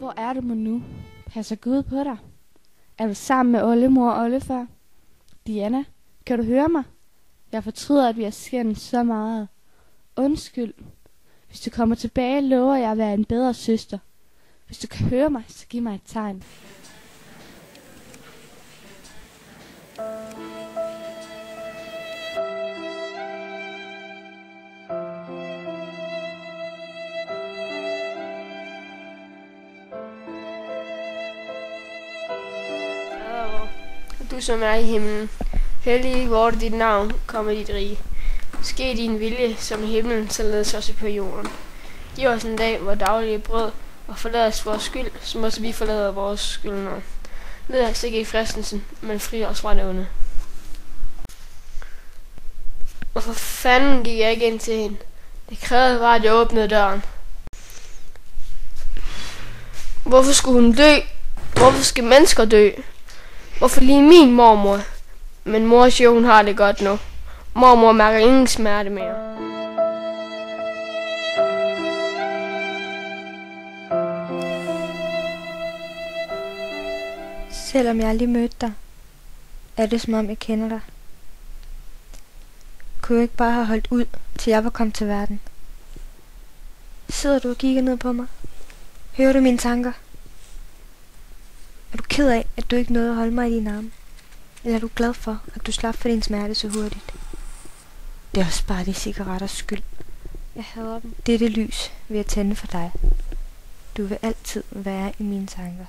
Hvor er du nu? Passer Gud på dig? Er du sammen med oldemor og oldefar? Diana, kan du høre mig? Jeg fortryder, at vi har skændt så meget. Undskyld. Hvis du kommer tilbage, lover jeg at være en bedre søster. Hvis du kan høre mig, så giv mig et tegn. Du som er i himlen, hellig vorte dit navn, komme dit rige. Ske din vilje som i himlen, således også på jorden. Giv os en dag vores daglige brød, og forlad os vores skyld, som også vi forlader vores skyldnere. Led os ikke i fristelsen, men fri os fra det onde. Hvorfor fanden gik jeg ikke ind til hende? Det krævede bare, at jeg åbnede døren. Hvorfor skulle hun dø? Hvorfor skal mennesker dø? Hvorfor lige min mormor? Men mor siger, hun har det godt nu. Mormor mærker ingen smerte mere. Selvom jeg aldrig mødte dig, er det som om jeg kender dig. Kunne jeg ikke bare have holdt ud, til jeg var kommet til verden? Sidder du og kigger ned på mig? Hører du mine tanker? Er du ked af, at du ikke nåede at holde mig i dine arme? Eller er du glad for, at du slap for din smerte så hurtigt? Det er også bare de cigaretters skyld. Jeg hader dem. Dette lys vil jeg tænde for dig. Du vil altid være i mine tanker.